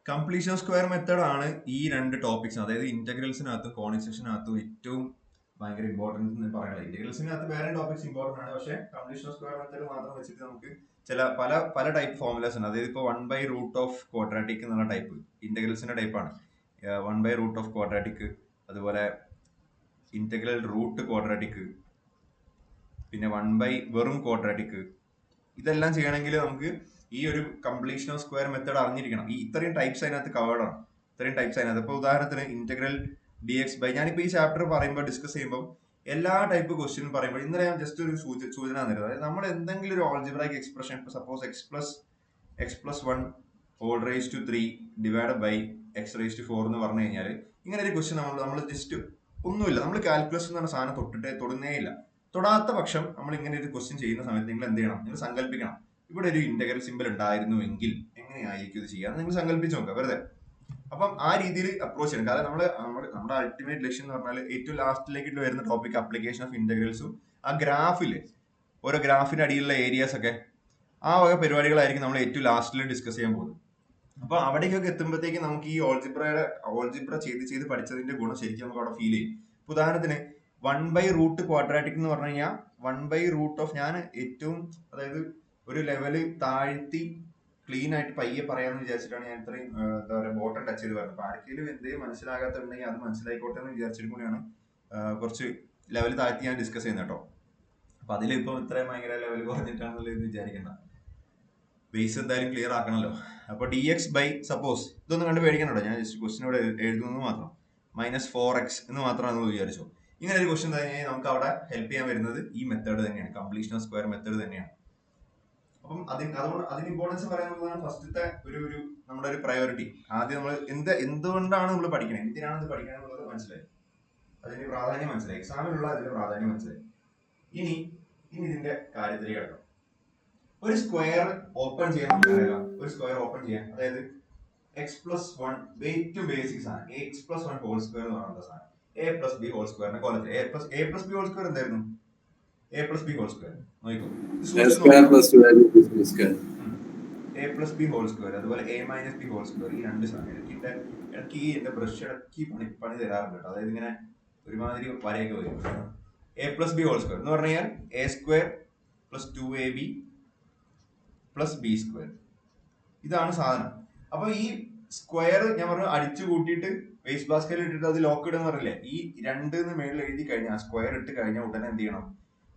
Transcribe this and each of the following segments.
Completion square method ആണ് ഈ രണ്ട് ടോപ്പിക്സ്, അതായത് ഇന്റഗ്രൽസിനകത്തും കോണിസെക്ഷനകത്തും ഏറ്റവും ഭയങ്കര ഇമ്പോർട്ടൻസ് എന്ന് പറയുന്നത്. ഇന്റഗ്രൽസിനകത്ത് വേറെ ടോപ്പിക്സ് ഇമ്പോർട്ടന്റ് ആണ്, പക്ഷേ കംപ്ലീഷൻ സ്ക്വയർ മെത്തേഡ് മാത്രം വെച്ചിട്ട് നമുക്ക് പല പല ടൈപ്പ് ഫോർമുലാസ് ഉണ്ട്. അതായത് ഇപ്പോൾ 1/√ഓഫ് ക്വാഡ്രാറ്റിക് എന്നുള്ള ടൈപ്പ് ഇന്റഗ്രൽസിന്റെ ടൈപ്പാണ്. 1/√ഓഫ് ക്വാഡ്രാറ്റിക്, അതുപോലെ ഇന്റഗ്രൽ റൂട്ട് ക്വാഡ്രാറ്റിക്, പിന്നെ 1 വെറും ക്വാഡ്രാറ്റിക്. ഇതെല്ലാം ചെയ്യണമെങ്കിൽ നമുക്ക് ഈ ഒരു കംപ്ലീഷൻ ഓഫ് സ്ക്വയർ മെത്തേഡ് അറിഞ്ഞിരിക്കണം. ഈ ഇത്രയും ടൈപ്സ് അതിനകത്ത് കവേർഡ് ആണ്. ഇത്രയും ടൈപ്സ് അതിനകത്ത് ഇപ്പോൾ ഉദാഹരണത്തിന് ഇന്റഗ്രൽ dx/, ഞാനിപ്പോൾ ഈ ചാപ്റ്റർ പറയുമ്പോൾ ഡിസ്കസ് ചെയ്യുമ്പോൾ എല്ലാ ടൈപ്പ് ക്വസ്റ്റ്യൻ പറയുമ്പോൾ ഇന്നലെ ഞാൻ ജസ്റ്റ് ഒരു സൂചന തന്നിരുന്നത്. അതായത് നമ്മൾ എന്തെങ്കിലും ഒരു algebraic expression, suppose x+1 whole raise to 3 divide by x⁴ എന്ന് പറഞ്ഞു കഴിഞ്ഞാൽ ഇങ്ങനെ ഒരു ക്വസ്റ്റ്യൻ നമ്മൾ ജസ്റ്റ് ഒന്നുമില്ല, നമ്മൾ കാൽക്കുലസ് എന്ന് പറഞ്ഞ സാധനം തൊടുന്നേ ഇല്ല. തൊടാത്ത പക്ഷം നമ്മൾ ഇങ്ങനെ ഒരു ക്വസ്റ്റ്യൻ ചെയ്യുന്ന സമയത്ത് നിങ്ങൾ എന്ത് ചെയ്യണം? നിങ്ങൾ സങ്കല്പിക്കണം, ഇവിടെ ഒരു ഇന്റഗ്രൽ സിമ്പിൾ ഉണ്ടായിരുന്നുവെങ്കിൽ എങ്ങനെയായിരിക്കും ഇത് ചെയ്യാൻ നിങ്ങൾ സങ്കല്പിച്ച് നോക്കുക വെറുതെ. അപ്പം ആ രീതിയിൽ അപ്രോച്ച് ചെയ്യണം. കാരണം നമ്മുടെ അൾട്ടിമേറ്റ് ലക്ഷ്യം എന്ന് പറഞ്ഞാൽ ഏറ്റവും ലാസ്റ്റിലേക്ക് വരുന്ന ടോപ്പിക് അപ്ലിക്കേഷൻ ഓഫ് ഇന്റഗ്രൽസും ആ ഗ്രാഫില് ഓരോ ഗ്രാഫിന്റെ അടിയിലുള്ള ഏരിയാസ് ഒക്കെ ആ വക പരിപാടികളായിരിക്കും നമ്മൾ ഏറ്റവും ലാസ്റ്റിൽ ഡിസ്കസ് ചെയ്യാൻ പോകുന്നത്. അപ്പൊ അവിടേക്കൊക്കെ എത്തുമ്പോഴത്തേക്ക് നമുക്ക് ഈ ഓൾജിബ്ര ചെയ്ത് പഠിച്ചതിന്റെ ഗുണം ശരിക്കും നമുക്ക് അവിടെ ഫീൽ ചെയ്യും. ഉദാഹരണത്തിന് 1/√, ക്വാഡ്രാറ്റിക് എന്ന് പറഞ്ഞു കഴിഞ്ഞാൽ 1/√, ഞാൻ ഏറ്റവും അതായത് ഒരു ലെവല് താഴ്ത്തി ക്ലീൻ ആയിട്ട് പയ്യെ പറയാമെന്ന് വിചാരിച്ചിട്ടാണ് ഞാൻ ഇത്രയും എന്താ പറയുക ബോട്ടം ടച്ച് ചെയ്ത് പറഞ്ഞത്. അപ്പൊ ആർക്കെങ്കിലും എന്തെങ്കിലും മനസ്സിലാകാത്തുണ്ടെങ്കിൽ അത് മനസ്സിലായിക്കോട്ടെ എന്ന് വിചാരിച്ചിട്ട് കൂടിയാണ് കുറച്ച് ലെവൽ താഴ്ത്തി ഞാൻ ഡിസ്കസ് ചെയ്യുന്നത് കേട്ടോ. അപ്പൊ അതിലിപ്പോ ഇത്രയും ഭയങ്കര ലെവൽ കുറഞ്ഞിട്ടാണെന്നുള്ളത് വിചാരിക്കണ്ട, ബേസ് എന്തായാലും ക്ലിയർ ആക്കണല്ലോ. അപ്പൊ dx/, സപ്പോസ് ഇതൊന്നും കണ്ട് പേടിക്കണോ, ഞാൻ ജസ്റ്റ് ക്വസ്റ്റ്യൻ ഇവിടെ എഴുതുന്നത് മാത്രം, -4x എന്ന് മാത്രമാണ് വിചാരിച്ചോ. ഇങ്ങനെ ഒരു ക്വസ്റ്റ്യൻ തന്നെ നമുക്ക് അവിടെ ഹെൽപ്പ് ചെയ്യാൻ വരുന്നത് ഈ മെത്തേഡ് തന്നെയാണ്, കംപ്ലീഷൻ ഓഫ് സ്ക്വയർ മെത്തേഡ് തന്നെയാണ്. അപ്പം അതിന് ഇമ്പോർട്ടൻസ് പറയാനുള്ളതാണ് ഫസ്റ്റത്തെ ഒരു നമ്മുടെ ഒരു പ്രയോറിറ്റി. ആദ്യം നമ്മൾ എന്തുകൊണ്ടാണ് നമ്മൾ പഠിക്കണേ, എന്തിനാണ് ഇത് പഠിക്കണം എന്നുള്ളത് മനസ്സിലായി, അതിന്റെ പ്രാധാന്യം മനസ്സിലായി, എക്സാമിനുള്ള അതിന്റെ പ്രാധാന്യം മനസ്സിലായി. ഇനി ഇതിന്റെ കാര്യത്തിലേക്ക് കിടക്കാം. ഒരു സ്ക്വയർ ഓപ്പൺ ചെയ്യാൻ, ഒരു സ്ക്വയർ ഓപ്പൺ ചെയ്യാൻ, അതായത് x+1 ഏറ്റവും ബേസിക് സാധനം x+1 ഹോൾ സ്ക്വയർ എന്ന് പറയുന്ന സാധനം a+b ഹോൾ സ്ക്വയറിന്റെ കോലത്തിൽ a+b ഹോൾ സ്ക്വയർ എന്തായിരുന്നു? a+b ഹോൾ സ്ക്വയർ നോക്കൂ, a+b ഹോൾ സ്ക്വയർ, അതുപോലെ a-b ഹോൾ സ്ക്വയർ. ഈ രണ്ട് സാധനം ഇടയ്ക്ക് എന്റെ ബ്രഷ് ഇടയ്ക്ക് പണി തരാറുണ്ട് കേട്ടോ. അതായത് ഇങ്ങനെ ഒരുമാതിരി വരയൊക്കെ വരും. a+b ഹോൾ സ്ക്വയർ എന്ന് പറഞ്ഞു കഴിഞ്ഞാൽ a² + 2ab + b². ഇതാണ് സാധനം. അപ്പൊ ഈ സ്ക്വയർ ഞാൻ പറഞ്ഞു അടിച്ചു കൂട്ടിയിട്ട് വേസ്റ്റ് ബാസ്കറ്റിൽ ഇട്ടിട്ട് അത് ലോക്ക് ഇടുന്ന പറഞ്ഞില്ലേ, ഈ 2 മേളിൽ എഴുതി കഴിഞ്ഞാൽ സ്ക്വയർ ഇട്ട് കഴിഞ്ഞാൽ ഉടനെ എന്ത് ചെയ്യണം?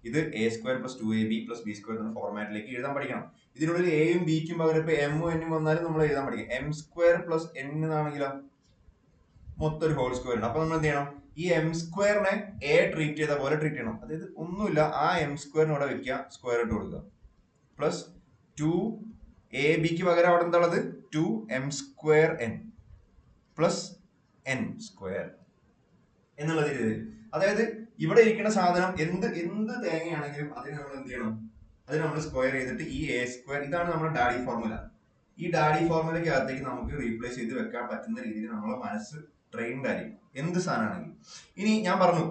ഇത് a² + 2ab + b² എന്ന ഫോർമാറ്റിലേക്ക് എഴുതാൻ പഠിക്കണം. ഇതിനുള്ളിൽ എയും ബിക്കും പകരം ഇപ്പൊ എമ്മും എന്നും വന്നാലും നമ്മൾ എഴുതാൻ പഠിക്കും. m² + n എന്നാണെങ്കിലോ മൊത്തം ഒരു ഹോൾ സ്ക്വയർ ഉണ്ട്. അപ്പൊ നമ്മൾ എന്ത് ചെയ്യണം? ഈ m²നെ a ട്രീറ്റ് ചെയ്ത പോലെ ട്രീറ്റ് ചെയ്യണം. അതായത് ഒന്നുമില്ല, ആ m² ഇവിടെ വെക്കുക, സ്ക്വയർ ഇട്ട് കൊടുക്കുക, പ്ലസ് 2ab പകരം അവിടെ എന്താ ഉള്ളത്? 2m²n പ്ലസ് n² എന്നുള്ള രീതിയിൽ. അതായത് ഇവിടെ ഇരിക്കുന്ന സാധനം എന്ത് തേങ്ങയാണെങ്കിലും അതിന് നമ്മൾ എന്ത് ചെയ്യണം? അത് നമ്മൾ സ്ക്വയർ ചെയ്തിട്ട് ഈ a², ഇതാണ് നമ്മുടെ ഡാഡി ഫോർമുല. ഈ ഡാഡി ഫോർമുലയ്ക്ക് അകത്തേക്ക് നമുക്ക് റീപ്ലേസ് ചെയ്ത് വെക്കാൻ പറ്റുന്ന രീതിയിൽ നമ്മളെ മനസ്സ് ട്രെയിൻഡ് ആയിരിക്കും, എന്ത് സാധനമാണെങ്കിലും. ഇനി ഞാൻ പറഞ്ഞു,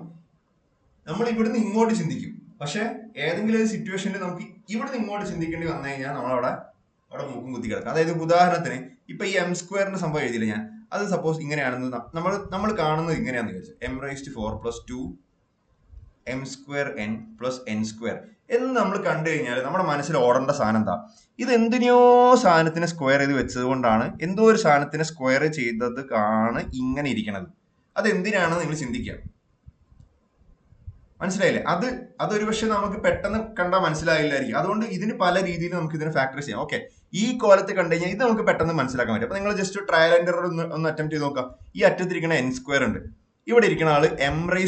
നമ്മൾ ഇവിടുന്ന് ഇങ്ങോട്ട് ചിന്തിക്കും, പക്ഷെ ഏതെങ്കിലും ഒരു സിറ്റുവേഷനിൽ നമുക്ക് ഇവിടുന്ന് ഇങ്ങോട്ട് ചിന്തിക്കേണ്ടി വന്നു കഴിഞ്ഞാൽ നമ്മളവിടെ മൂക്കും കുത്തി കിടക്കാം. അതായത് ഉദാഹരണത്തിന് ഇപ്പൊ ഈ m² സംഭവം എഴുതിയില്ല ഞാൻ, അത് സപ്പോസ് ഇങ്ങനെയാണെന്ന് നമ്മൾ കാണുന്നത് ഇങ്ങനെയാണെന്ന് വിചാരിച്ചു, m⁴ + 2m²n + n² എന്ന് നമ്മൾ കണ്ടു കഴിഞ്ഞാൽ നമ്മുടെ മനസ്സിൽ ഓടേണ്ട സാധനം എന്താ? ഇത് എന്തിനോ സാധനത്തിന് സ്ക്വയർ ചെയ്ത് വെച്ചത് കൊണ്ടാണ്, എന്തോ ഒരു സാധനത്തിന് സ്ക്വയർ ചെയ്തത് ആണ് ഇങ്ങനെ ഇരിക്കണത്. അത് എന്തിനാണെന്ന് നിങ്ങൾ ചിന്തിക്കുക. മനസ്സിലായില്ലേ? അതൊരു പക്ഷെ നമുക്ക് പെട്ടെന്ന് കണ്ടാൽ മനസ്സിലായില്ലായിരിക്കും. അതുകൊണ്ട് ഇതിന് പല രീതിയിൽ നമുക്ക് ഇതിനെ ഫാക്ടർ ചെയ്യാം. ഓക്കെ, ഈ കോലത്ത് കണ്ടു കഴിഞ്ഞാൽ ഇത് നമുക്ക് പെട്ടെന്ന് മനസ്സിലാക്കാൻ പറ്റും. അപ്പൊ നിങ്ങൾ ജസ്റ്റ് ട്രയൽ ആൻഡ് എറർ ഒന്ന് അറ്റംപ്റ്റ് ചെയ്ത് നോക്കാം. ഈ അറ്റത്തിരിക്കുന്ന n² ഉണ്ട്, ഇവിടെ ഇരിക്കുന്ന ആള് m⁴.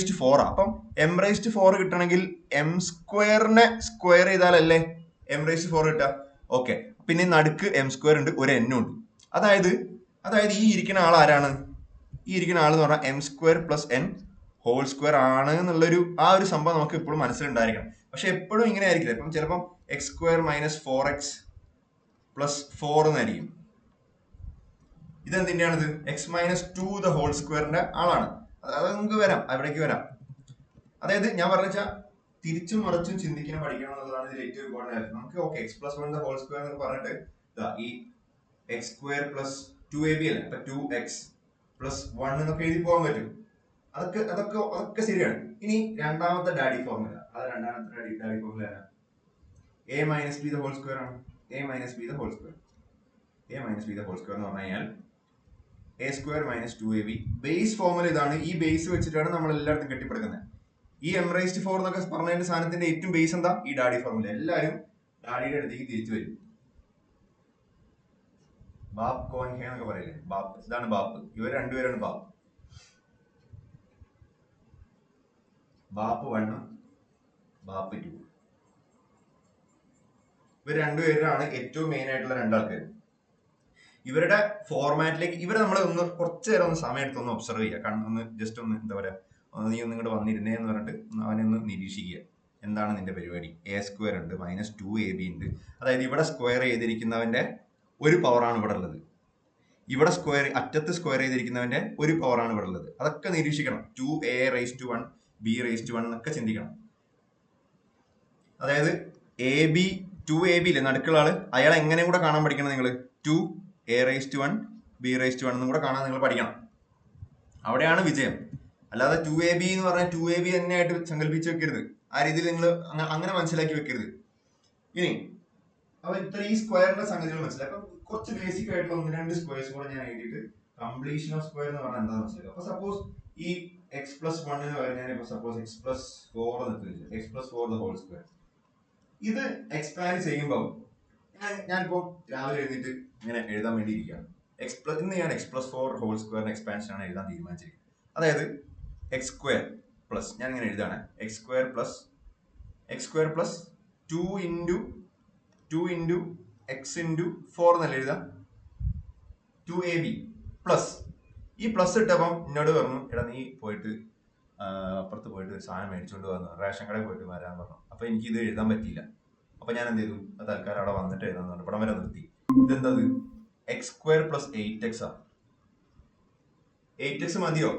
അപ്പം m⁴ കിട്ടണമെങ്കിൽ m²നെ സ്ക്വയർ ചെയ്താലല്ലേ m⁴ കിട്ടുക. ഓക്കെ, പിന്നെ നടുക്ക് m² ഉണ്ട്, ഒരു n ഉണ്ട്. അതായത് ഈ ഇരിക്കുന്ന ആൾ ആരാണ്? ഈ ഇരിക്കുന്ന ആൾ എന്ന് പറഞ്ഞാൽ m² + n ഹോൾ സ്ക്വയർ ആണ് എന്നുള്ളൊരു ആ ഒരു സംഭവം നമുക്ക് എപ്പോഴും മനസ്സിലുണ്ടായിരിക്കണം. പക്ഷെ എപ്പോഴും ഇങ്ങനെ ആയിരിക്കില്ല. ഇപ്പം ചിലപ്പം x² - 4x + 4 എന്നായിരിക്കും. ഇതെന്തിന്റെയാണിത്? x - 2 ദ ഹോൾ സ്ക്വയറിന്റെ ആളാണ്. അത് നമുക്ക് അവിടേക്ക് വരാം. അതായത് ഞാൻ പറഞ്ഞാൽ തിരിച്ചും മറിച്ചും ചിന്തിക്കണം, പഠിക്കണം എന്നുള്ളതാണ് ഇതിൽ ഏറ്റവും ഇമ്പോർട്ടന്റ് ആയിട്ട്. നമുക്ക് okay x+1 the whole square എന്ന് പറഞ്ഞിട്ട് ഈ x² + 2ab അല്ലേ, അപ്പൊ 2x പ്ലസ് 1 എന്നൊക്കെ എഴുതി പോകാൻ പറ്റും. അതൊക്കെ ശരിയാണ്. ഇനി രണ്ടാമത്തെ ഡാഡി ഫോർമുല, അത് രണ്ടാമത്തെ ഡാഡി formula a minus B the whole square ആണ്. a minus B the whole square എന്ന് പറഞ്ഞു കഴിഞ്ഞാൽ a square minus 2ab. Base formula ഇതാണ്. ഈ ബേസ് വെച്ചിട്ടാണ് നമ്മൾ എല്ലായിടത്തും കെട്ടിപ്പടുക്കുന്നത്. ഈ m⁴ എന്നൊക്കെ പറഞ്ഞതിന്റെ സാധനത്തിന്റെ ഏറ്റവും ബേസ് എന്താ? ഈ ഡാഡി ഫോർമുല. എല്ലാവരും ഡാഡിയുടെ അടുത്തേക്ക് തിരിച്ചു വരും. ബാപ്പ് കോൻ ഹേ എന്നൊക്കെ പറയില്ലേ, ബാപ്പ്. ഇതാണ് ബാപ്പ്. ഇവർ രണ്ടുപേരാണ് ബാപ്പ്. Bap 1, bap 2. ഇവർ രണ്ടുപേരാണ് ഏറ്റവും മെയിൻ ആയിട്ടുള്ള രണ്ടാൾക്കാർ. ഇവരുടെ ഫോർമാറ്റിലേക്ക് ഇവരെ നമ്മൾ ഒന്ന് കുറച്ചു നേരം ഒന്ന് സമയം എടുത്തൊന്ന് ഒബ്സർവ് ചെയ്യുക. ഒന്ന് ജസ്റ്റ് ഒന്ന് എന്താ പറയാ, നീ ഒന്ന് ഇങ്ങോട്ട് വന്നിരുന്നേ എന്ന് പറഞ്ഞിട്ട് അവനെ ഒന്ന് നിരീക്ഷിക്കുക. എന്താണ് നിന്റെ പരിപാടി? a സ്ക്വയർ ഉണ്ട്, മൈനസ് 2ab ഉണ്ട്. അതായത് ഇവിടെ സ്ക്വയർ ചെയ്തിരിക്കുന്നവന്റെ ഒരു പവറാണ് ഇവിടെ ഉള്ളത്. ഇവിടെ അറ്റത്ത് സ്ക്വയർ ചെയ്തിരിക്കുന്നവന്റെ ഒരു പവറാണ് ഇവിടെ ഉള്ളത്. അതൊക്കെ നിരീക്ഷിക്കണം. 2a⁻1 b⁻1 എന്നൊക്കെ ചിന്തിക്കണം. അതായത്2ab ഇല്ലേ നടുക്കുള്ള ആള്, അയാളെ എങ്ങനെ കൂടെ കാണാൻ പഠിക്കണം നിങ്ങൾ. 2a⁻1 b⁻1 എന്നും കൂടെ കാണാൻ നിങ്ങൾ പഠിക്കണം. അവിടെയാണ് വിജയം. അല്ലാതെ 2ab എന്ന് പറഞ്ഞാൽ 2ab തന്നെയായിട്ട് സങ്കല്പിച്ച് വെക്കരുത്. ആ രീതിയിൽ നിങ്ങൾ അങ്ങനെ മനസ്സിലാക്കി വെക്കരുത്. ഇനി അപ്പൊ ഇത്ര ഈ സ്ക്വയറിന്റെ സംഗതികൾ മനസ്സിലാക്കാം. കുറച്ച് ബേസിക് ആയിട്ടുള്ള 1-2 സ്ക്വയർസ് കൂടെ ഞാൻ എഴുതിയിട്ട് കംപ്ലീഷൻ ഓഫ് സ്ക്വയർ എന്ന് പറഞ്ഞാൽ എന്താണെന്ന് മനസ്സിലാക്കാം. അപ്പൊ സപ്പോസ് ഈ x+1 എന്ന് പറഞ്ഞാൽ ഇപ്പൊ suppose x+4 x+4 the whole square. ഇത് എക്സ്പാൻഡ് ചെയ്യുമ്പോൾ ഞാനിപ്പോ രാവിലെ എഴുതിയിട്ട് ഇങ്ങനെ എഴുതാൻ വേണ്ടി ഇരിക്കുകയാണ്. ഇന്ന് ഞാൻ x+4 ഹോൾ സ്ക്വയറിന് എക്സ്പാൻഷൻ ആണ് എഴുതാൻ തീരുമാനിച്ചിരിക്കുന്നത്. അതായത് x സ്ക്വയർ പ്ലസ്, ഞാൻ ഇങ്ങനെ എഴുതാണ്, x square plus 2 into x into 4 എന്നല്ല എഴുതാം. 2ab പ്ലസ്, ഈ പ്ലസ് ഇട്ടപ്പം എന്നോട് പറഞ്ഞു, എടാ നീ പോയിട്ട് അപ്പുറത്ത് പോയിട്ട് ഒരു സാധനം മേടിച്ചുകൊണ്ട് വന്നു, റേഷൻ കടയിൽ പോയിട്ട് വരാൻ പറഞ്ഞു. അപ്പൊ എനിക്ക് ഇത് എഴുതാൻ പറ്റിയില്ല. അപ്പൊ ഞാൻ എന്ത് ചെയ്തു, തൽക്കാലം അവിടെ വന്നിട്ട് എഴുതാൻ പറഞ്ഞു. ഇവിടം വരെ നിർത്തി. ഇതെന്തത്? x സ്ക്വയർ പ്ലസ് 8x ആ. 8x മതിയോ?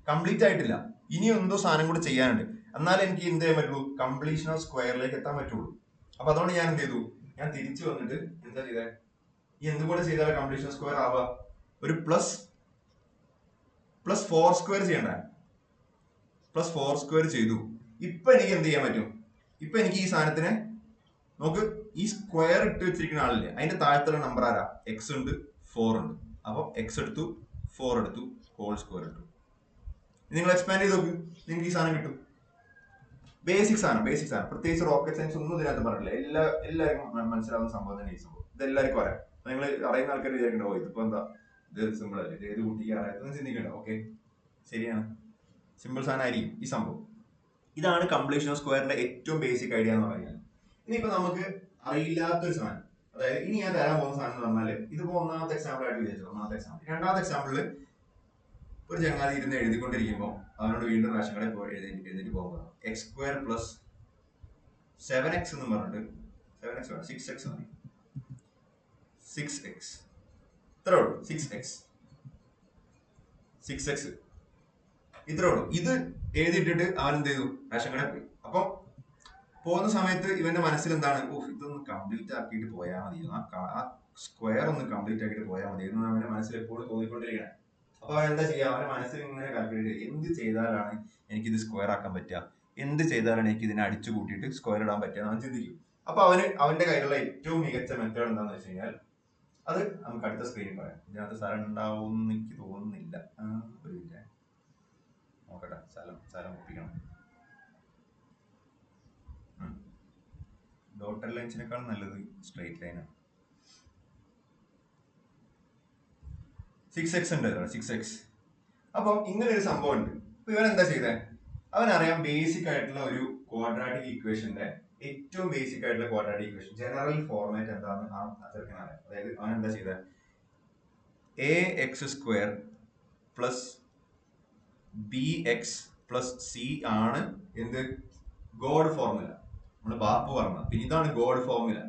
കംപ്ലീറ്റ് ആയിട്ടില്ല. ഇനി എന്തോ സാധനം കൂടെ ചെയ്യാനുണ്ട്. എന്നാലും എനിക്ക് എന്ത് ചെയ്യാൻ പറ്റുള്ളൂ? കംപ്ലീഷൻ ഓഫ് സ്ക്വയറിലേക്ക് എത്താൻ പറ്റുള്ളൂ. അപ്പൊ അതുകൊണ്ട് ഞാൻ എന്ത് ചെയ്തു, ഞാൻ തിരിച്ചു വന്നിട്ട് എന്താ ചെയ്തേ, ഈ എന്തുകൂടെ ചെയ്താലും കംപ്ലീഷൻ ഓഫ് സ്ക്വയർ ആവുക, ഒരു പ്ലസ് 4 സ്ക്വയർ ചെയ്യണ്ട, +4 സ്ക്വയർ ചെയ്തു. ഇപ്പൊ എനിക്ക് എന്ത് ചെയ്യാൻ പറ്റും? ഇപ്പൊ എനിക്ക് ഈ സാധനത്തിനെ നമുക്ക് ഈ സ്ക്വയർ ഇട്ട് വെച്ചിരിക്കുന്ന ആളില്ലേ, അതിന്റെ താഴത്തുള്ള നമ്പർ ആരാ? x ഉണ്ട്, 4 ഉണ്ട്. അപ്പൊ x എടുത്തു, 4 എടുത്തു, ഹോൾ സ്ക്വയർ എടുത്തു. നിങ്ങൾ എക്സ്പാൻഡ് ചെയ്ത് നോക്ക്, നിങ്ങൾക്ക് ഈ സാധനം കിട്ടും. ബേസിക് സാധനം. പ്രത്യേകിച്ച് റോക്കറ്റ് സയൻസ് ഒന്നും ഇതിനകത്ത് പറഞ്ഞില്ല. എല്ലാവർക്കും മനസ്സിലാവുന്ന സംഭവം തന്നെ ഈ സംഭവം. ഇത് എല്ലാവർക്കും അറിയാം. നിങ്ങൾ അറിയുന്ന ആൾക്കാർ വിചാരിക്കണ്ടോ ഇതിപ്പോ എന്താ, ഇത് സിമ്പിൾ അല്ലേ, ഇത് ഏത് കുട്ടിക്ക് അറിയാത്തെന്ന് ചിന്തിക്കണ്ട. ഓക്കെ, ശരിയാണ്, സിമ്പിൾ സാധനമായിരിക്കും ഈ സംഭവം. ഇതാണ് കംപ്ലീഷൻ ഓഫ് സ്ക്വയറിന്റെ ഏറ്റവും ബേസിക് ഐഡിയ എന്ന് പറയുന്നത്. ഇനിയിപ്പോ നമുക്ക് അറിയില്ലാത്തൊരു സാധനം, അതായത് ഇനി ഞാൻ തരാൻ പോകുന്ന സാധനം എന്ന് പറഞ്ഞാല്, ഇതിപ്പോ ഒന്നാമത്തെ എക്സാമ്പിൾ ആയിട്ട് വിചാരിച്ചു. രണ്ടാമത്തെ എക്സാമ്പിളില് ഒരു ചങ്ങാതി ഇരുന്ന് എഴുതിക്കൊണ്ടിരിക്കുമ്പോൾ അവനോട് വീണ്ടും റേഷൻ കടയിൽ പോയി എഴുതിട്ട് പോകുമ്പോൾ x സ്ക്വയർ പ്ലസ് 7x എന്ന് പറഞ്ഞിട്ട് 7x 6x മതി, 6x ഇത്രേ ഉള്ളൂ. 6x ഇത്രേ ഉള്ളൂ. ഇത് എഴുതിയിട്ടിട്ട് അവൻ എന്ത് ചെയ്തു, റേഷൻ കടയിൽ പോയി. അപ്പൊ പോകുന്ന സമയത്ത് ഇവന്റെ മനസ്സിൽ എന്താണ്, ഇതൊന്ന് കംപ്ലീറ്റ് ആക്കിയിട്ട് പോയാൽ മതി, ആ സ്ക്വയർ ഒന്ന് കംപ്ലീറ്റ് ആക്കിയിട്ട് പോയാൽ മതി എന്ന് അവന്റെ മനസ്സിൽ എപ്പോഴും തോന്നിക്കൊണ്ടിരിക്കണം. അപ്പൊ അവൻ എന്താ ചെയ്യുക, അവന്റെ മനസ്സിൽ ഇങ്ങനെ കാൽക്കുലേറ്റ് ചെയ്യുക, എന്ത് ചെയ്താലാണ് എനിക്കിത് സ്ക്വയർ ആക്കാൻ പറ്റുക, എന്ത് ചെയ്താലാണ് എനിക്ക് ഇതിനെ അടിച്ചു കൂട്ടിയിട്ട് സ്ക്വയർ ഇടാൻ പറ്റുക എന്ന് അവൻ ചിന്തിക്കും. അപ്പൊ അവന്റെ കയ്യിലുള്ള ഏറ്റവും മികച്ച മെത്തേഡ് എന്താണെന്ന് വെച്ച് കഴിഞ്ഞാൽ, അത് നമുക്ക് അടുത്ത സ്ക്രീനിൽ പറയാം. ഇതിനകത്ത് സ്ഥലം ഉണ്ടാവും എന്ന് എനിക്ക് തോന്നുന്നില്ല. ഒരു മിനിറ്റ് നോക്കട്ടെ, സ്ഥലം ഒപ്പിക്കണം. ഡോട്ടർ ലൈൻസിനേക്കാൾ നല്ലത് സ്ട്രൈറ്റ് ലൈനാണ്. 6x ഉണ്ട്, 6x. അപ്പം ഇങ്ങനെ ഒരു സംഭവം ഉണ്ട്. അപ്പൊ ഇവൻ എന്താ ചെയ്തേ, അവനറിയാം ബേസിക് ആയിട്ടുള്ള ഒരു ക്വാഡ്രാറ്റിക് ഇക്വേഷന്റെ ഏറ്റവും ബേസിക് ആയിട്ടുള്ള ക്വാഡ്രാറ്റിക് ഇക്വേഷൻ ജനറൽ ഫോർമാറ്റ് എന്താണെന്ന് ആ ചെറുക്കൻ അറിയാം. അതായത് അവൻ എന്താ ചെയ്തത്, ax² plus bx plus c ആണ് എന്ത്, ഗോഡ് ഫോർമുല. നമ്മള് ബാപ്പ് പറഞ്ഞ, പിന്നെ ഇതാണ് ഗോഡ് ഫോർമുല.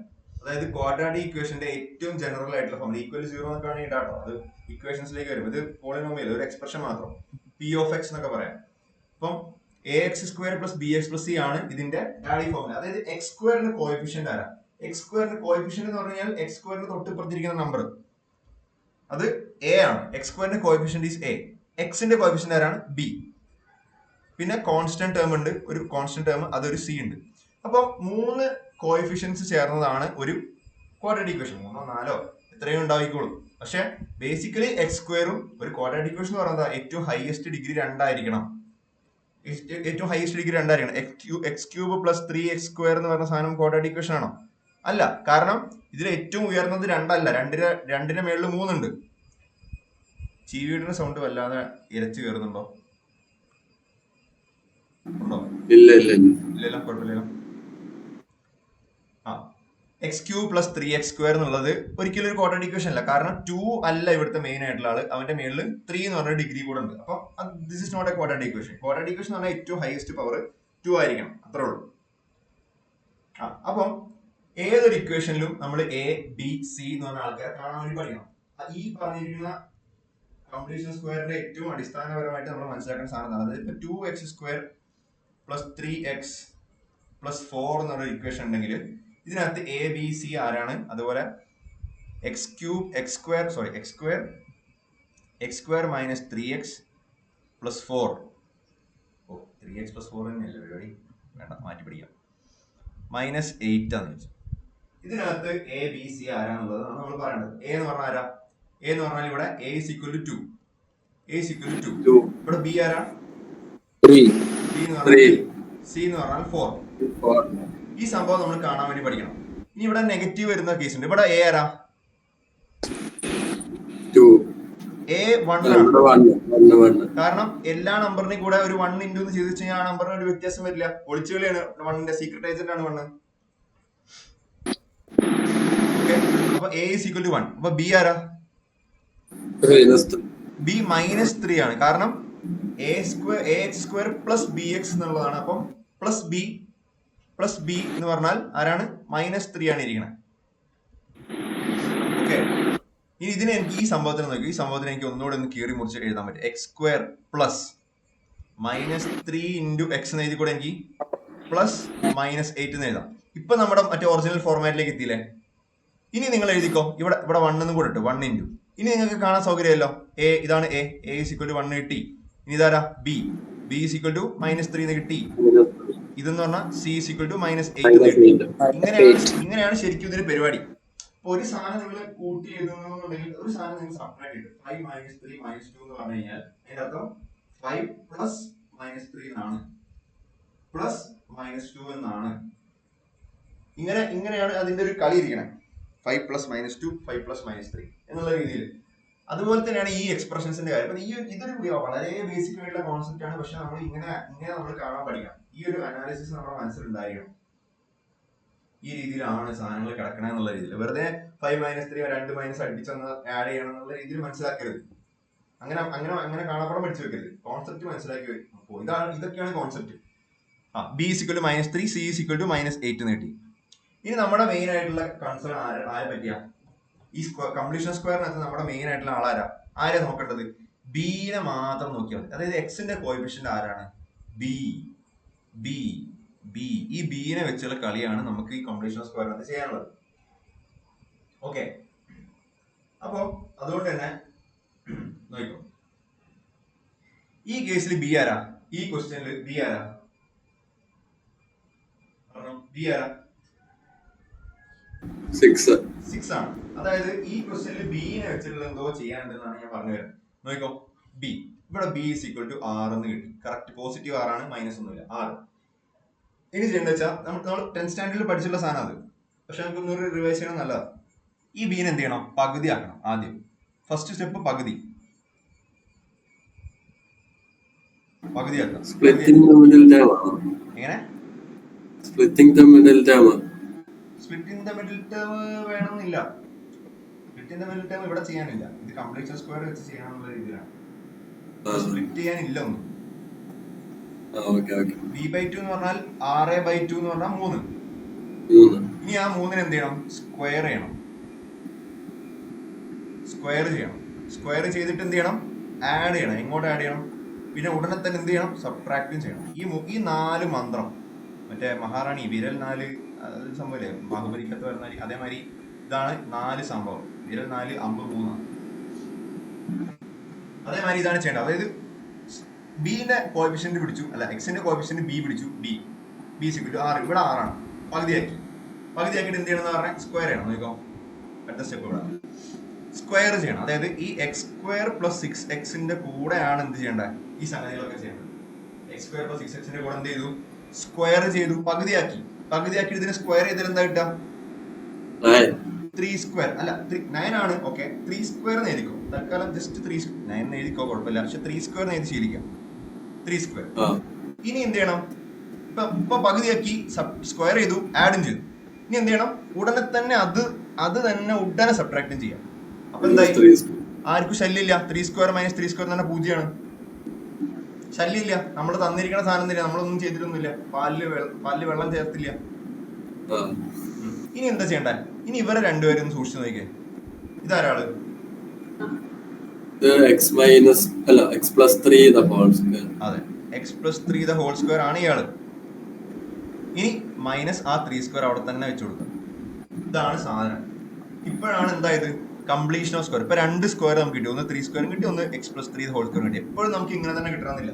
അതായത് ക്വാഡ്രാറ്റിക് ഇക്വേഷന്റെ ഏറ്റവും ജനറൽ ആയിട്ടുള്ള ഫോർമുല. ഈക്വൽ 0 എന്നൊക്കെ ആണെങ്കിൽ ഇടാട്ടോ, അത് ഇക്വേഷൻസിലേക്ക് വരും. ഇത് പോളിനോമിയൽ, ഒരു എക്സ്പ്രഷൻ മാത്രം, p of x എന്നൊക്കെ പറയാം. അപ്പം ax² plus bx plus c ആണ് ഇതിന്റെ ഡാഡി ഫോർമുല. അതായത് x² കോഎഫിഷ്യന്റ് ആരാ, x² കോഎഫിഷ്യന്റ് എന്ന് പറഞ്ഞാൽ x² തൊട്ടിപ്പുറത്തിരിക്കുന്ന നമ്പർ, അത് എ ആണ്. എക്സ് സ്ക്വയറിന്റെ കോഎഫിഷ്യന്റ് ഈസ് എ. എക്സിന്റെ കോഎഫിഷ്യന്റ് ആരാണ്? ബി. പിന്നെ കോൺസ്റ്റന്റ് ടേം ഉണ്ട്, ഒരു കോൺസ്റ്റന്റ് ടേം, അതൊരു സി ഉണ്ട്. അപ്പൊ 3 കോഎഫിഷ്യൻസ് ചേർന്നതാണ് ഒരു ക്വാഡ്രാറ്റിക് ഇക്വേഷൻ. 3ഓ 4ഓ എത്രയും ഉണ്ടായിക്കോളും. പക്ഷെ ബേസിക്കലി എക്സ് സ്ക്വയറും ഒരു ക്വാഡ്രാറ്റിക് ഇക്വേഷൻ എന്ന് പറയുന്നത് ഏറ്റവും ഹയസ്റ്റ് ഡിഗ്രി 2 ആയിരിക്കണം. ഏറ്റവും ഹയസ്റ്റ് ഡിഗ്രി 2 ആയിരിക്കണം. X cube plus 3x square എന്ന് പറഞ്ഞ സാധനം ക്വാഡ്രാറ്റിക് ഇക്വേഷൻ ആണോ? അല്ല. കാരണം ഇതിൽ ഏറ്റവും ഉയർന്നത് 2 അല്ല, 2ന്റെ മേളിൽ 3 ഉണ്ട്. ചീവീടിന്റെ സൗണ്ട് വല്ലാതെ ഇരച്ചു കയറുന്നുണ്ടോ? ഉണ്ടോ? ഇല്ലല്ലോ, കുഴപ്പമില്ലല്ലോ. ആ, X cube plus 3x square എന്നുള്ളത് ഒരിക്കലും ഒരു ക്വാഡ്രാറ്റിക് ഇക്വേഷൻ അല്ല. കാരണം 2 അല്ല ഇവിടുത്തെ മെയിൻ ആയിട്ടുള്ള ആള്, അവന്റെ മേളിൽ 3 എന്ന് പറഞ്ഞ ഡിഗ്രി കൂടെ ഉണ്ട്. അപ്പൊ this is not a quadratic equation. Quadratic equation എന്ന് പറഞ്ഞാൽ ഏറ്റവും ഹയസ്റ്റ് പവർ 2 ആയിരിക്കണം, അത്രേ ഉള്ളൂ. അപ്പം ഏതൊരു ഇക്വേഷനിലും നമ്മൾ എ ബി സി എന്ന് പറഞ്ഞ ആൾക്കാരെ കാണാൻ വേണ്ടി പഠിക്കണം. ഈ പറഞ്ഞിരിക്കുന്ന കംപ്ലീഷൻ സ്ക്വയറിന്റെ ഏറ്റവും അടിസ്ഥാനപരമായിട്ട് നമ്മൾ മനസ്സിലാക്കുന്ന സാധനം, അതായത് 2x square plus 3x plus 4 എന്നൊരു ഇക്വേഷൻ ഉണ്ടെങ്കിൽ ഇതിനകത്ത് എ ബി സി ആരാണ്? അതുപോലെ X square minus 3x plus 4. 3x plus 4 തന്നെയല്ലേ പരിപാടി? വേണ്ട, മാറ്റി പിടിക്കാം. മൈനസ് 8 ആണെന്ന് വെച്ചു. ഇതിനകത്ത് എ ബി സി ആരാന്നുള്ളതാണ് നമ്മൾ പറയേണ്ടത്. എ എന്ന് പറഞ്ഞാൽ ആരാ? എ എന്ന് പറഞ്ഞാൽ ഇവിടെ എ ഇസ് ഈക്വൽ ടു 2. ഇവിടെ ബി ആരാ? 3. ബി എന്ന് പറഞ്ഞാൽ സി എന്ന് പറഞ്ഞാൽ 4. ഈ സംഭവം നമ്മൾ കാണാൻ വേണ്ടി പഠിക്കണം. ഇനി ഇവിടെ നെഗറ്റീവ് വരുന്ന കേസ് ഉണ്ട്. ഇവിടെ എ ആരാ? 2. എ 1 ആണ്. കാരണം എല്ലാ നമ്പറിനും കൂടെ ഒരു 1 ഇൻറ്റു എന്ന് ചെയ്ത് കഴിഞ്ഞാൽ ആ നമ്പറിന് ഒരു വ്യത്യാസം വരില്ല. ഒളിച്ചുകളിയാണ് 1ന്റെ സീക്രട്ട് ഏജന്റ് ആണ് 1. ഓക്കെ, അപ്പൊ എ ഇസ് ഈക്വൽ ടു 1. അപ്പൊ ബി ആരാ? ബി മൈനസ് 3 ആണ്. കാരണം A X square plus B X എന്നുള്ളതാണ്. അപ്പം പ്ലസ് ബി എന്ന് പറഞ്ഞാൽ ആരാണ്? -3 ആണ് ഇരിക്കുന്നത്. ഓക്കെ, ഇനി ഇതിനെ എനിക്ക് ഈ സംഭവത്തിന് നോക്കി, ഈ സംഭവത്തിന് എനിക്ക് ഒന്നുകൂടെ ഒന്ന് കീറി മുറിച്ച് എഴുതാൻ പറ്റും. X square plus -3 into X എന്ന് എഴുതി കൂടെ എനിക്ക് പ്ലസ് -8 എന്ന് എഴുതാം. ഇപ്പൊ നമ്മുടെ മറ്റേ ഒറിജിനൽ ഫോർമാറ്റിലേക്ക് എത്തിയില്ലേ? ഇനി നിങ്ങൾ എഴുതിക്കോ, ഇവിടെ 1 എന്ന് കൂടെ ഇട്ടു, 1 ഇൻറ്റു. ഇനി നിങ്ങൾക്ക് കാണാൻ സൗകര്യമല്ലോ, എ ഇതാണ് എ ഇസ് ഈക്വൽ ടു 1 കിട്ടി. ഇനി ഇതാരാ? ബി ഇസ് ഈക്വൽ ടു -3 എന്ന് കിട്ടി. ഇതെന്ന് പറഞ്ഞാൽ സി ഇസ് ഈക്വൽ ടു -8 എന്ന് കിട്ടി. ഇങ്ങനെയാണ് ശരിക്കും ഇതിന്റെ പരിപാടി. അപ്പൊ ഒരു സാധനം നിങ്ങൾ കൂട്ടി എഴുതുന്നുണ്ടെങ്കിൽ ഒരു സാധനം നിങ്ങൾ സബ്ട്രാക്ട് ചെയ്തു 5 - 3 - 2 എന്ന് പറഞ്ഞു കഴിഞ്ഞാൽ അതിന്റെ അർത്ഥം 5 പ്ലസ് -3 എന്നാണ്, പ്ലസ് -2 എന്നാണ്. ഇങ്ങനെയാണ് അതിന്റെ ഒരു കളി ഇരിക്കണേ. 5 പ്ലസ് -2 5 പ്ലസ് -3 എന്നുള്ള രീതിയിൽ. അതുപോലെ തന്നെയാണ് ഈ എക്സ്പ്രഷൻസിന്റെ കാര്യം. ഇതൊരു വളരെ ബേസിക് ആയിട്ടുള്ള കോൺസെപ്റ്റ് ആണ്. പക്ഷെ നമ്മൾ ഇങ്ങനെ നമ്മൾ കാണാൻ പഠിക്കണം. ഈ ഒരു അനാലിസിസ് നമ്മുടെ മനസ്സിലുണ്ടായിരിക്കണം. ഈ രീതിയിലാണ് സാധനങ്ങൾ കിടക്കണേ എന്നുള്ള രീതിയിൽ. വെറുതെ 5 - 3 2 മൈനസ് അടിപ്പിച്ചൊന്ന് ആഡ് ചെയ്യണം എന്നുള്ള രീതിയിൽ മനസ്സിലാക്കരുത്. അങ്ങനെ കാണാപ്പടം പഠിച്ചു വെക്കരുത്. കോൺസെപ്റ്റ് മനസ്സിലാക്കി വെക്കും. ഇതൊക്കെയാണ് concept. B is equal to -3, C is equal to -8 എന്ന് കിട്ടി. ഇനി നമ്മുടെ മെയിൻ ആയിട്ടുള്ള കൺസേൺ ആരെ പറ്റിയാ? ഈ കംപ്ലീഷൻ സ്ക്വയറിനകത്ത് നമ്മുടെ മെയിൻ ആയിട്ടുള്ള ആരെ നോക്കേണ്ടത്? ബിനെ മാത്രം നോക്കിയാൽ മതി. അതായത് എക്സിന്റെ കോഎഫിഷ്യന്റ് ആരാണ്? ബി. ഈ ബിനെ വെച്ചുള്ള കളിയാണ് നമുക്ക് ഈ കംപ്ലീഷൻ സ്ക്വയറിനകത്ത് ചെയ്യാനുള്ളത്. ഓക്കെ, അപ്പോ അതുകൊണ്ട് തന്നെ നോക്കോ, ഈ കേസിൽ ബി ആരാ? ഈ ക്വസ്റ്റ്യനിൽ ബി ആരാ? 6 ആണ്. അതായത് ഈ ക്വസ്റ്റ്യനിൽ ബിനെ വെച്ചിട്ടുള്ള എന്തോ ചെയ്യാനുണ്ടെന്നാണ് ഞാൻ പറഞ്ഞു വരുന്നത്. നോക്കോ, ബി ഇവിടെ ബി ഇസ് ഈക്വൽ ടു 6 എന്ന് കിട്ടി. കറക്റ്റ് പോസിറ്റീവ് 6 ആണ്, മൈനസ് ഒന്നുമില്ല, 6. ഇനി ചെയ്യേണ്ടത് വെച്ചാൽ നമ്മൾ 10th സ്റ്റാൻഡേർഡിൽ പഠിച്ചുള്ള സാധനം അത്. പക്ഷെ നമുക്ക് ഒന്നൊരു റിവൈസ് ചെയ്യണം നല്ലതാണ്. ഈ ബീനെ എന്ത് ചെയ്യണം? പകുതി ആക്കണം. ആദ്യം ഫസ്റ്റ് സ്റ്റെപ്പ് പകുതി ആക്കാം. എങ്ങനെ? സ്പ്ലിറ്റിംഗ് ദ മിഡിൽ ടേം വേണമെന്നില്ല. സ്പ്ലിറ്റിംഗ് ദ മിഡിൽ ടേം ഇവിടെ ചെയ്യാനില്ല. ഇത് കംപ്ലീഷൻ സ്ക്വയർ വെച്ച് ചെയ്യാനുള്ള രീതിയിലാണ്. സ്പ്ലിറ്റ് ചെയ്യാനില്ല ഒന്നും. b/2 എന്ന് പറഞ്ഞാൽ 6/2 എന്ന് പറഞ്ഞാൽ 3. ഇനി ആ 3നെ എന്ത് ചെയ്യണം? സ്ക്വയർ ചെയ്യണം. സ്ക്വയർ ചെയ്തിട്ട് എന്ത് ചെയ്യണം? ആഡ് ചെയ്യണം. എങ്ങോട്ട് ആഡ് ചെയ്യണം? പിന്നെ ഉടനെ തന്നെ എന്ത് ചെയ്യണം? സബ്ട്രാക്റ്റും ചെയ്യണം. ഈ 4 മന്ത്രം, മറ്റേ മഹാറാണി വിരൽ 4 സംഭവല്ലേ, ബാഹുബലിക്കത്ത് വരുന്ന അതേമാതിരി ഇതാണ് 4 സംഭവം. വിരൽ 4 അമ്പ് 3. അതേമാതിരി ഇതാണ് ചെയ്യേണ്ടത്. അതായത് ബിന്റെ കോഎഫിഷ്യന്റ് പിടിച്ചു, അല്ല എക്സിന്റെ കോഎഫിഷ്യന്റ് ബി പിടിച്ചു, ബി സിക്വൽ 6, ഇവിടെ 6 പകുതിയാക്കിയിട്ട് എന്ത് ചെയ്യണം എന്ന് പറഞ്ഞാൽ സ്ക്വയർ ചെയ്യണം. നോക്കോ, അടുത്ത സ്റ്റെപ്പ് ഇവിടെ സ്ക്വയർ ചെയ്യണം. അതായത് ഈ എക്സ് സ്ക്വയർ പ്ലസ് 6x കൂടെയാണ് എന്ത് ചെയ്യേണ്ടത്, ഈ സംഗതികളൊക്കെ ചെയ്യേണ്ടത്. എക്സ് സ്ക്വയർ പ്ലസ് 6x കൂടെ എന്ത് ചെയ്തു, സ്ക്വയർ ചെയ്തു, പകുതിയാക്കി ഇതിന് സ്ക്വയർ ചെയ്താൽ എന്താ കിട്ടുക, 3 സ്ക്വയർ അല്ല 9 ആണ്. ഓക്കെ, 3 സ്ക്വയർ എഴുതിക്കോ തൽക്കാലം, ജസ്റ്റ് 9 എഴുതിക്കോ, കുഴപ്പമില്ല. പക്ഷെ 3 സ്ക്വയർ എഴുതി ശീലിക്കാം, 3 സ്ക്വയർ. ഇനി എന്ത് ചെയ്യണം, ഇപ്പൊ പകുതിയാക്കി സ്ക്വയർ ചെയ്തു, ആഡും ചെയ്തു. ഇനി എന്ത് ചെയ്യണം, ഉടനെ തന്നെ അത് തന്നെ ഉടനെ സബ്ട്രാക്റ്റും ചെയ്യാം. അപ്പൊ എന്തായി, ആർക്കും ശല്യമില്ല. 3 സ്ക്വയർ മൈനസ് 3 സ്ക്വയർ തന്നെ 0 ശല്യമില്ല. നമ്മൾ തന്നിരിക്കുന്ന സാധനം തരിക, നമ്മളൊന്നും ചെയ്തിട്ടൊന്നുമില്ല, പാലില് വെള്ളം ചേർത്തില്ല. ഇനി എന്താ ചെയ്യണ്ടേ, ഇനി ഇവരെ രണ്ടുപേരും സൂക്ഷിച്ചു നോക്കിയേ. ഇതാരാള്, അതെ, x plus 3 the whole square ആണ് ഇയാള്. ഇനി മൈനസ് ആ 3 സ്ക്വയർ അവിടെ തന്നെ വെച്ചു കൊടുക്കുക. ഇതാണ് സാധനം. ഇപ്പോഴാണ് എന്തായത്, കംപ്ലീഷൻ ഓഫ് സ്ക്വയർ. ഇപ്പൊ 2 സ്ക്വയർ നമുക്ക് കിട്ടി, ഒന്ന് 3 സ്ക്വയർ കിട്ടി, ഒന്ന് x plus 3 the whole square കിട്ടി. എപ്പോഴും നമുക്ക് ഇങ്ങനെ തന്നെ കിട്ടണമെന്നില്ല.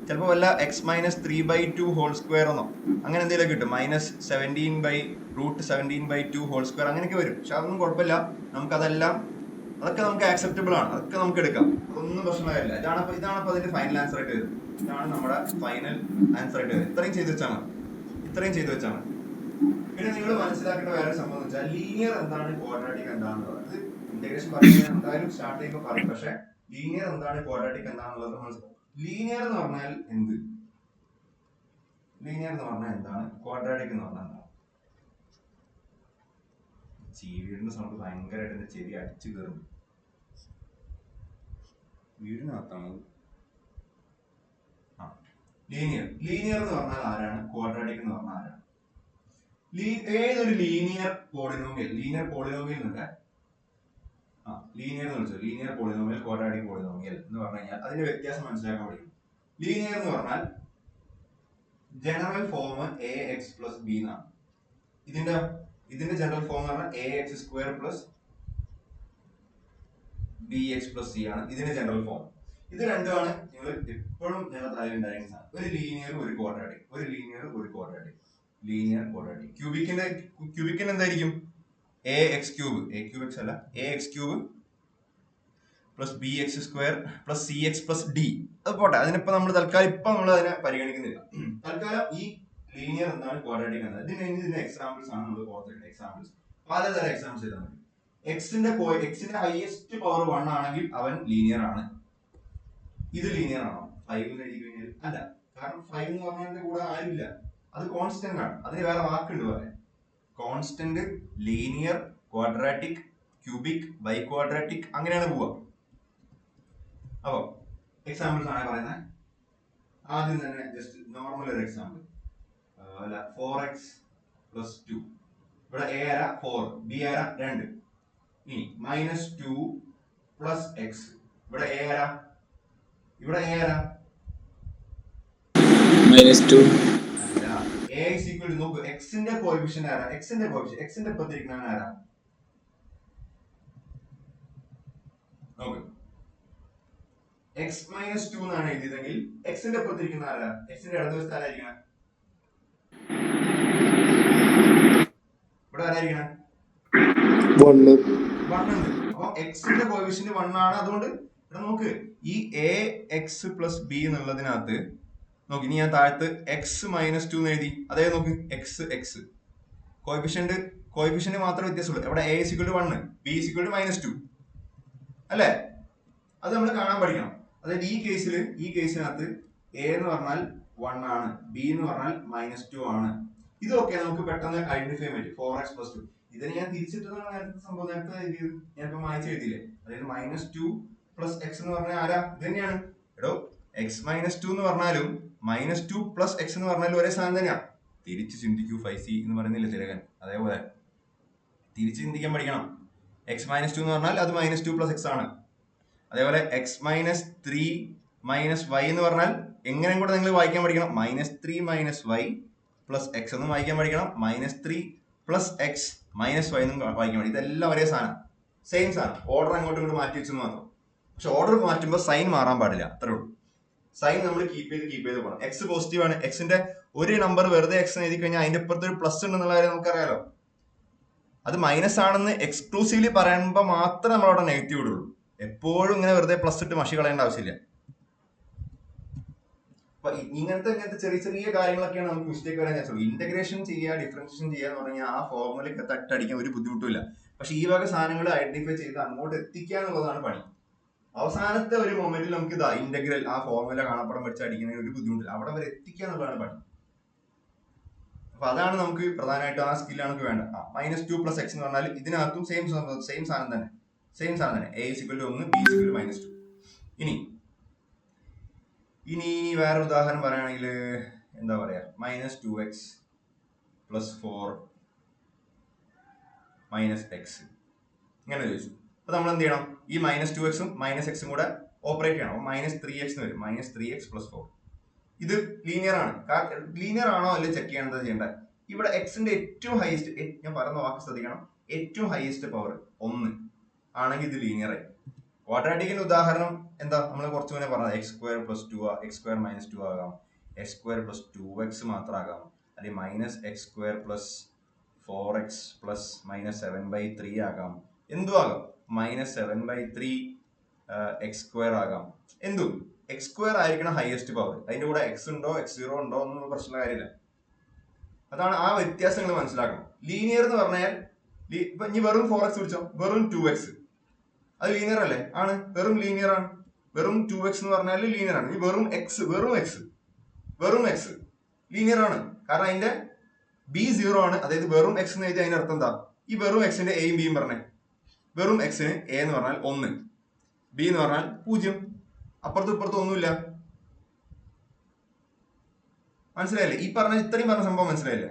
ചിലപ്പോൾ വല്ല x minus 3/2 whole square എന്നോ അങ്ങനെ എന്തെങ്കിലും കിട്ടും, -17/√17/2 whole square അങ്ങനെയൊക്കെ വരും. പക്ഷെ അതൊന്നും കുഴപ്പമില്ല, അതൊക്കെ നമുക്ക് ആക്സെപ്റ്റബിൾ ആണ്, അതൊക്കെ നമുക്ക് എടുക്കാം, അതൊന്നും പ്രശ്നമായില്ല. ഇതാണപ്പോ അതിന്റെ ഫൈനൽ ആൻസർ ആയിട്ട് വരും. ഇതാണ് നമ്മുടെ ഫൈനൽ ആൻസർ ആയിട്ട് വരും. ഇത്രയും ചെയ്ത് വെച്ചാണ്. പിന്നെ നിങ്ങൾ മനസ്സിലാക്കേണ്ട വേറെ സംഭവം എന്ന് വെച്ചാൽ, ലീനിയർ എന്താണ്, ക്വാഡ്രാറ്റിക് എന്താണെന്ന് പറയുന്നത്. ഇന്റഗ്രേഷൻ പറയുന്നത് എന്തായാലും സ്റ്റാർട്ട് ചെയ്യുമ്പോൾ പറയും, പക്ഷെ ലീനിയർ എന്താണ്, ക്വാഡ്രാറ്റിക് എന്താണെന്നുള്ളത് മനസ്സിലാക്കും. ലീനിയർ എന്ന് പറഞ്ഞാൽ എന്ത്, എന്താണ്, ക്വാഡ്രാറ്റിക് എന്ന് പറഞ്ഞാൽ എന്താണ്. വീടിന്റെ സൗണ്ട് ഭയങ്കരമായിട്ട് എന്റെ ചെവി അടിച്ചു കയറും. വീടിനകത്താണ് ലീനിയർ എന്ന് പറഞ്ഞാൽ ആരാണ്, ക്വാഡ്രാറ്റിക് എന്ന് പറഞ്ഞാൽ ആരാണ്. ഏതൊരു ലീനിയർ പോളിനോമിയൽ ഉണ്ട്, ലീനിയർ എന്ന് വിളിച്ചോ, ലീനിയർ പോളിനോമിയൽ, ക്വാഡ്രാറ്റിക് പോളിനോമിയൽ എന്ന് പറഞ്ഞു കഴിഞ്ഞാൽ അതിന്റെ വ്യത്യാസം മനസ്സിലാക്കാൻ പഠിക്കും. ലീനിയർ എന്ന് പറഞ്ഞാൽ general form ax plus b എന്നാണ്. ഇതിന്റെ ജനറൽ ഫോം എന്ന് പറഞ്ഞാൽ ax² plus bx plus c ആണ് ഇതിന്റെ ജനറൽ ഫോം. ഇത് രണ്ടുമാണ് നിങ്ങൾ എപ്പോഴും ഞങ്ങളുടെ തലയിൽ ഉണ്ടായിരുന്ന സാധനം. ഒരു ലീനിയർ ഒരു ക്വാഡ്രാറ്റിക്, ലീനിയർ ക്വാഡ്രാറ്റിക്. ക്യൂബിക്കിന് എന്തായിരിക്കും, ax³ അല്ല, ax³ plus bx² plus cx plus d. അത് പോട്ടെ, അതിനിപ്പോ നമ്മൾ തൽക്കാലം അതിനെ പരിഗണിക്കുന്നില്ല. തൽക്കാലം ഈ ലീനിയർ എന്താണ്, ക്വാഡ്രാറ്റിക് എന്താണ്, ഇതിന്റെ എക്സാമ്പിൾസ് ആണ് നമ്മൾ കൊടുത്തിട്ടുള്ളത്. എക്സാമ്പിൾസ് പലതരം എക്സാമ്പിൾസ് ചെയ്താൽ മതി. എക്സിന്റെ ഹൈയസ്റ്റ് പവർ 1 ആണെങ്കിൽ അവൻ ലീനിയർ ആണ്. ഇത് ലീനിയർ ആണോ, 5 എഴുതി കഴിഞ്ഞാൽ അല്ല, കാരണം 5 എന്ന് പറഞ്ഞതിന്റെ കൂടെ ആരുമില്ല, അത് കോൺസ്റ്റന്റ് ആണ്. അതിന് വേറെ വാക്കുണ്ട് പറയാൻ. കോൺസ്റ്റന്റ്, ലീനിയർ, ക്വാഡ്രാറ്റിക്, ക്യൂബിക്, ബൈക്വാഡ്രാറ്റിക്, അങ്ങനെയാണ് പോവുക. അപ്പൊ എക്സാമ്പിൾസ് ആണ് പറയുന്നത്. ആദ്യം തന്നെ ജസ്റ്റ് നോർമൽ ഒരു എക്സാമ്പിൾ, 4x plus 2. ഇവിടെ a ആര 4, b ആര 2. ഇനി -2 plus x. ഇവിടെ a ആര -2. a is equal to, നോക്കൂ, x ന്റെ കോഎഫിഷ്യന്റ് ആരാ, x ന്റെ ഇപ്പത്തിരിക്കുന്നവൻ ആരാ, നോക്ക്, x - 2 എന്നാണ് എഴുതിയതെങ്കിൽ x ന്റെ ഇപ്പത്തിരിക്കുന്ന ആരാ, x ന്റെ ഇടതുവശത്ത് ആരായിരിക്കണം, ഇവിടെ ആരായിരിക്കണം, 1 ഉണ്ട്. അപ്പൊ x ന്റെ കോഎഫിഷ്യന്റ് 1 ആണ്. അതുകൊണ്ട് ഇവിടെ നോക്ക്, ഈ ax plus b എന്നുള്ളതിനകത്ത് നോക്കി, ഇനി ഞാൻ താഴത്ത് x - 2 എന്ന് എഴുതി, അതായത് നോക്ക്, x കോഎഫിഷ്യന്റ് മാത്രമേ വ്യത്യാസമുള്ളൂ. ഇവിടെ a is equal to 1, b is equal to -2 അല്ലേ. അത് നമ്മൾ കാണാൻ പഠിക്കണം. അതായത് ഈ കേസിനകത്ത് a എന്ന് പറഞ്ഞാൽ 1 ആണ്, b എന്ന് പറഞ്ഞാൽ -2 ആണ്. ഇതൊക്കെ നമുക്ക് പെട്ടെന്ന് ഐഡന്റിഫൈ ചെയ്യാൻ പറ്റും. 4x plus 2 ഇതിനെ ഞാൻ തിരിച്ചിട്ടതാണ് നേരത്തെ സംഭവം, നേരത്തെ എഴുതിയത് ഞാനിപ്പോ മായ്ച്ച് എഴുതിയില്ലേ. അതായത് -2 plus x എന്ന് പറഞ്ഞാൽ ആരാ, ഇത് തന്നെയാണ്. എടോ, x - 2 എന്ന് പറഞ്ഞാലും -2 plus x എന്ന് പറഞ്ഞാലും ഒരേ സാധനം തന്നെയാണ്. തിരിച്ച് ചിന്തിക്കൂ, 5c എന്ന് പറയുന്നില്ലേ തിലകൻ, അതേപോലെ തിരിച്ച് ചിന്തിക്കാൻ പഠിക്കണം. x - 2 എന്ന് പറഞ്ഞാൽ അത് -2 plus x ആണ്. അതേപോലെ x - 3 minus y എന്ന് പറഞ്ഞാൽ എങ്ങനെയും കൂടെ നിങ്ങൾ വായിക്കാൻ പഠിക്കണം. -3 minus y plus x എന്നും വായിക്കാൻ പഠിക്കണം. -3 plus x minus y എന്നും വായിക്കാൻ പഠിക്കണം. ഇതെല്ലാം ഒരേ സാധനം, സെയിം സാധനം, ഓർഡർ അങ്ങോട്ടും ഇങ്ങോട്ട് മാറ്റി വെച്ചെന്ന് മാത്രം. പക്ഷെ ഓർഡർ മാറ്റുമ്പോൾ സൈൻ മാറാൻ പാടില്ല, അത്രേ ഉള്ളൂ. സൈൻ നമ്മൾ കീപ്പ് ചെയ്ത് പോകണം. എക്സ് പോസിറ്റീവ് ആണ്, എക്സിന്റെ ഒരു നമ്പർ വെറുതെ എക്സ് എഴുതി കഴിഞ്ഞാൽ അതിന്റെ അപ്പുറത്ത് ഒരു പ്ലസ് ഉണ്ടെന്നുള്ള കാര്യം നമുക്കറിയാലോ. അത് മൈനസ് ആണെന്ന് എക്സ്ക്ലൂസീവ്ലി പറയുമ്പോൾ മാത്രമേ നമ്മളവിടെ നെഗറ്റീവ് ഇടുള്ളൂ. എപ്പോഴും ഇങ്ങനെ വെറുതെ പ്ലസ് ഇട്ട് മഷി കളയേണ്ട ആവശ്യമില്ല. അപ്പൊ ഇങ്ങനത്തെ ചെറിയ ചെറിയ കാര്യങ്ങളൊക്കെയാണ് നമുക്ക് മിസ്റ്റേക്ക് വരാൻ ചാൻസ് ഉള്ളൂ. ഇന്റഗ്രേഷൻ ചെയ്യുക, ഡിഫറൻഷിയേഷൻ ചെയ്യുക എന്ന് പറഞ്ഞാൽ ആ ഫോർമുലയ്ക്ക് തട്ടടിക്കാൻ ഒരു ബുദ്ധിമുട്ടില്ല. പക്ഷെ ഈ വക സാധനങ്ങൾ ഐഡന്റിഫൈ ചെയ്ത് അങ്ങോട്ട് എത്തിക്കുക എന്നുള്ളതാണ് പണി. അവസാനത്തെ ഒരു മൊമെന്റിൽ നമുക്ക് ഇതാ ഇന്റഗ്രൽ ആ ഫോർമുല കാണാപ്പടം വെച്ച് അടിക്കുന്നതിന് ഒരു ബുദ്ധിമുട്ടില്ല, അവിടെ വരെ എത്തിക്കുക എന്നുള്ളതാണ് പണി. അപ്പൊ അതാണ് നമുക്ക് പ്രധാനമായിട്ടും ആ സ്കില്ലാണ് നമുക്ക് വേണ്ടത്. -2 + x എന്ന് പറഞ്ഞാൽ ഇതിനകത്തും സെയിം സാധനം തന്നെ a = 1, b = -2. ഇനി വേറെ ഉദാഹരണം പറയുകയാണെങ്കിൽ എന്താ പറയാ, -2x + 4 - x ഇങ്ങനെ ചോദിച്ചു. അപ്പൊ നമ്മൾ എന്ത് ചെയ്യണം, ഈ -2x ഉം -x കൂടെ ഓപ്പറേറ്റ് ചെയ്യണം. അപ്പൊ -3x എന്ന് വരും, -3x + 4. ഇത് ലീനിയർ ആണ്. ലീനിയർ ആണോ അല്ലെ ചെക്ക് ചെയ്യാൻ എന്താ ചെയ്യേണ്ടത്, ഇവിടെ എക്സിന്റെ ഏറ്റവും ഹയസ്റ്റ്, ഞാൻ പറയുന്ന വാക്ക് ശ്രദ്ധിക്കണം, ഏറ്റവും ഹയസ്റ്റ് പവർ 1 ആണെങ്കിൽ ഇത് ലീനിയർ ആയി. ക്വാഡ്രാറ്റിക്കിന്റെ ഉദാഹരണം എന്താ, നമ്മൾ കുറച്ച് മുന്നേ പറഞ്ഞത് x² + 2 x² - 2 ആകാം, x² + 2x മാത്രമാകാം, അല്ലെങ്കിൽ -x² + 4x + -7/3 ആകാം, എന്തും ആകാം. -7/3 x² ആകാം, എന്തും. x² ആയിരിക്കണം ഹയസ്റ്റ് പവർ. അതിന്റെ കൂടെ x ഉണ്ടോ x0 ഉണ്ടോ ഒന്നും പ്രശ്നമുള്ള കാര്യമില്ല. അതാണ് ആ വ്യത്യാസങ്ങൾ മനസ്സിലാക്കണം. ലീനിയർ എന്ന് പറഞ്ഞാൽ ഇപ്പൊ ഇനി വെറും 4x വിളിച്ചോ, വെറും 2x, അത് ലീനിയർ അല്ലേ? ആണ്, വെറും ലീനിയർ ആണ്. വെറും 2x എന്ന് പറഞ്ഞാൽ ലീനിയർ ആണ്. ഈ വെറും x ലീനിയർ ആണ്. കാരണം അതിന്റെ b 0 ആണ്. അതായത് വെറും x എന്ന് എഴുതി അതിന്റെ അർത്ഥം എന്താ, ഈ വെറും എക്സിന്റെ എയും ബിയും പറഞ്ഞേ. വെറും എക്സിന് a എന്ന് പറഞ്ഞാൽ 1, b എന്ന് പറഞ്ഞാൽ 0, അപ്പുറത്തും ഇപ്പുറത്തും ഒന്നുമില്ല. മനസ്സിലായില്ലേ? ഇത്രയും പറഞ്ഞ സംഭവം മനസ്സിലായില്ലേ?